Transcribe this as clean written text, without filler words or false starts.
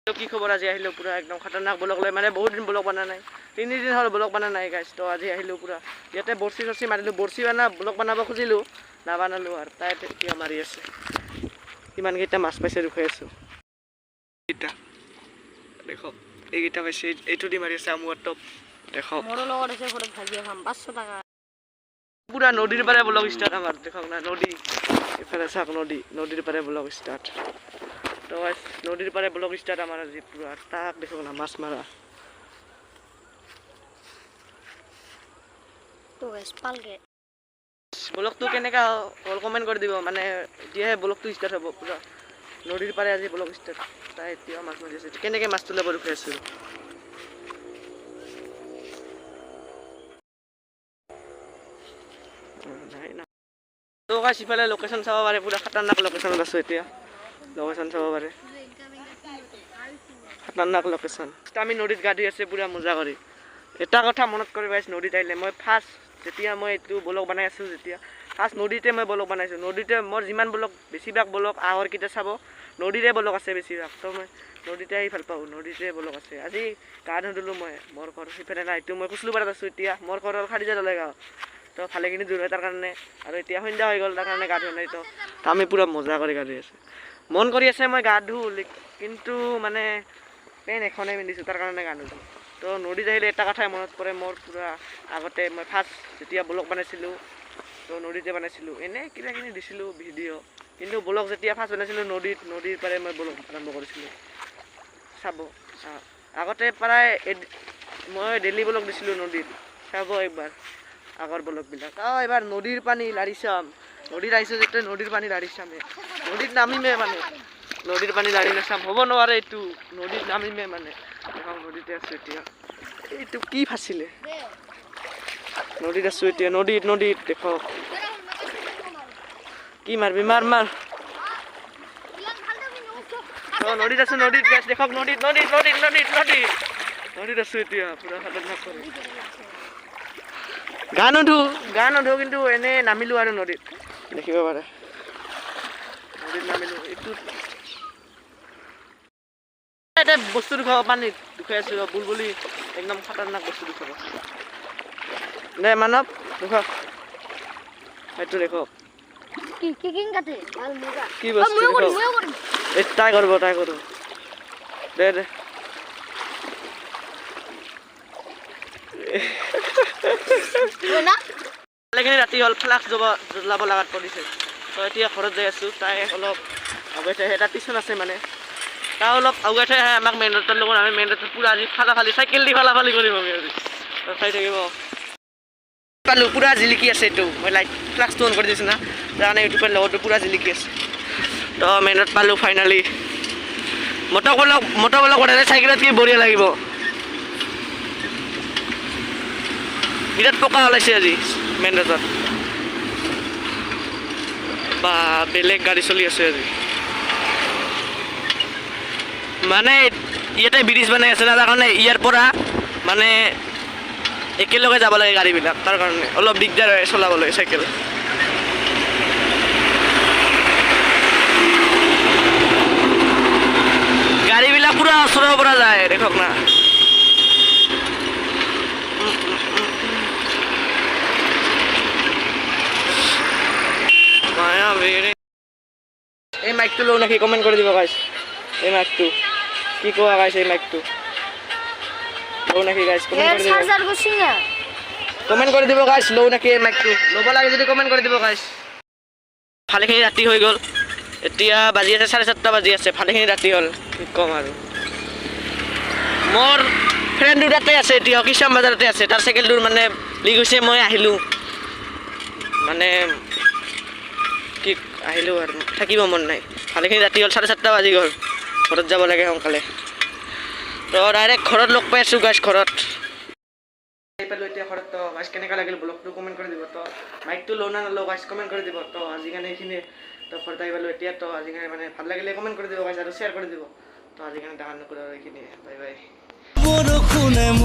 কি খবৰ আজি আহিলো পুৰা একদম খতৰনাক ব্লগ লৈ মানে বহুত দিন ব্লগ বনা নাই 3 দিন হ'ল ব্লগ বনা নাই গাইছ তো আজি আহিলো পুৰা ইয়াতে বৰ্ছি চৰ্ছি মাৰিলো বৰ্ছি বানা ব্লগ বনাব খুজিলো না বানালো আৰু তাই এতিয়া মাৰি আছে কিমান কেইটা মাছ পাইছে ৰখাই আছো এটা দেখো এইটা পাইছে এইটো দি মাৰি আছে আমুৰ টপ দেখো মোৰ লগত আছে ঘৰত ভাজি খাম 500 টাকা পুৰা নদীৰ পাৰে ব্লগ ষ্টাৰ্ট আমাৰ দেখো না নদী এফালে চাক নদীৰ পাৰে ব্লগ ষ্টাৰ্ট তো নদীৰ পাৰে ব্লগ ষ্টাৰ্ট আমাৰ আজি পুৰা তাক দেখো না মাছ মাৰা তো স্পালকে ব্লগটো কেনেকা হ'ল কমেন্ট কৰি দিব মানে এতিয়াহে ব্লগটো ষ্টাৰ্ট হ'ব পুৰা নদীৰ পাৰে আজি ব্লগ ষ্টাৰ্ট তাই এতিয়া মাছ মাৰি আছে কেনেকে মাছ তুলিব ৰখি আছো নাই না তো গাইছ ইফালে লোকেশ্যন চাব পাৰে পুৰা খতৰনাক লোকেশ্যনত আছো এতিয়া লোকেশ্যন চাব পাৰে খতৰনাক লোকেশ্যন আমি নদীত গা ধুই আছে পুৰা মজা কৰি এটা কথা মনত কৰি গাইছ নদীত আহিলে মই ফাৰ্ষ্ট যেতিয়া মই এইটো ব্লগ বনাই আছো যেতিয়া ফাৰ্ষ্ট নদীতে মই ব্লগ বনাইছো নদীতে মোৰ যিমান ব্লগ বেছিভাগ ব্লগ আগৰ কেইটা চাব নদীৰে ব্লগ আছে বেছিভাগ তো মই নদীতে আহি ভাল পাওঁ নদীতে ব্লগ আছে আজি গা ধুলো মই মোৰ ঘৰ সিফালে নাই এইটো মই কুচলুপাৰাত আছো এতিয়া মোৰ ঘৰৰ খাৰিজালৈ গাঁও তো ভালেখিনি দূৰ হয় তাৰ কাৰণে আৰু এতিয়া সন্ধ্যা হৈ গ'ল তাৰ কাৰণে গা ধোৱা নাই তো আমি পুৰা মজা কৰি গা ধুই আছো মন কৰি আছে মই গা ধুওঁ কিন্তু মানে পেন এখনেই পিন্ধিছোঁ তাৰ কাৰণে গা নুধুওঁ তো নদীত আহিলে এটা কথাই মনত পৰে মোৰ পুৰা আগতে মই ফাৰ্ষ্ট যেতিয়া ব্লগ বনাইছিলোঁ তো নদীতে বনাইছিলোঁ এনেই কিবা কিবি দিছিলোঁ ভিডিঅ' কিন্তু ব্লগ যেতিয়া ফাৰ্ষ্ট বনাইছিলোঁ নদীৰ পাৰে মই ব্লগ আৰম্ভ কৰিছিলোঁ চাব আগতে প্ৰায় মই ডেইলি ব্লগ দিছিলোঁ নদীত চাব একবাৰ আগৰ ব্লগবিলাক এবাৰ নদীৰ পানী লাৰি চাম নদীত আহিছোঁ যেতিয়া নদীৰ পানী লাৰি চামে নদীত নামিমে মানে নদীৰ পানী লাৰি নাচাম হ'ব নোৱাৰে এইটো নদীত নামিমে মানে নদীতে আছোঁ এতিয়া এইটো কি ফাঁচিলে নদীত আছোঁ এতিয়া নদীত দেখক কি মাৰবি মাৰ নদীত আছোঁ নদীত গাছ দেখক নদীত আছোঁ এতিয়া পুৰা খতৰনাক কৰি গা নুধো কিন্তু এনে নামিলো আৰু নদীত দেখিব পাৰে নদীত নামিলো এইটো এটা বস্তু দুখাব পানীত দুখাই আছো বুলবুলি একদম খতৰনাক বস্তু দুখাব দে মানৱ দুখাব এইটো দেখক কি বস্তু ট্ৰাই কৰিব দে ভালেখিনি ৰাতি হ'ল ফ্লাক্স জ্বলাব লগাত পৰিছে তো এতিয়া ঘৰত যাই আছোঁ তাই অলপ আগুৱাই থৈ এটা টিউশ্যন আছে মানে তাই অলপ আগুৱাই থৈ আহে আমাক মেইন ৰোডৰ লগত আমি মেইন ৰোডত পুৰা আজি ফালি চাইকেল দি ফালি কৰিম আমি আজি চাই থাকিব পালোঁ পুৰা জিলিকি আছে এইটো মই লাইট ফ্লাক্সটো অন কৰি দিছোঁ না তাৰ কাৰণে ইউটিউবৰ লগতো পুৰা জিলিকি আছে তো মেইন ৰোড পালোঁ ফাইনেলি মটৰ ব্লগ বনালে চাইকেলত কি বঢ়িয়া লাগিব বিৰাট পকা ওলাইছে আজি মেইন ৰোডত বা বেলেগ গাড়ী চলি আছে আজি মানে ইয়াতে ব্ৰিজ বনাই আছে না তাৰ কাৰণে ইয়াৰ পৰা মানে একেলগে যাব লাগে গাড়ীবিলাক তাৰ কাৰণে অলপ দিগদাৰ হয় চলাবলৈ চাইকেল গাড়ীবিলাক পুৰা ওচৰৰ পৰা যায় দেখক না এই মাইকটো লওঁ নেকি কমেণ্ট কৰি দিব গাইছ এই মাইকটো কি কোৱা গাইছ এই মাইকটো লওঁ নেকি গাইছ কমেণ্ট কৰি দিব গাইছ লওঁ নেকি এই মাইকটো ল'ব লাগে যদি কমেণ্ট কৰি দিব গাইছ ভালেখিনি ৰাতি হৈ গ'ল এতিয়া বাজি আছে 7:30 বাজি আছে ভালেখিনি ৰাতি হ'ল কি ক'ম আৰু মোৰ ফ্ৰেণ্ড দুটাতে আছে এতিয়া কিষাম বাজাৰতে আছে তাৰ চাইকেলটোৰ মানে লিক হৈছে মই আহিলোঁ মানে কি আহিলোঁ আৰু থাকিব মন নাই ভালেখিনি ৰাতি হ'ল 7:30 বাজি গ'ল ঘৰত যাব লাগে সোনকালে তো ডাইৰেক্ট ঘৰত লগ পাই আছোঁ গাইছ ঘৰত আহি পালোঁ এতিয়া ঘৰত তো গাইছ কেনেকুৱা লাগিল ব্লগটো কমেণ্ট কৰি দিব তো মাইকটো লওঁ না নলওঁ গাইছ কমেণ্ট কৰি দিব তো আজি কাৰণে এইখিনি তো ঘৰত আহি পালোঁ এতিয়া তো আজি কাৰণে মানে ভাল লাগিলে কমেণ্ট কৰি দিব গাইছ আৰু শ্বেয়াৰ কৰি দিব তো আজি কাৰণে দেখা নকৰোঁ আৰু এইখিনিয়ে বাই বাই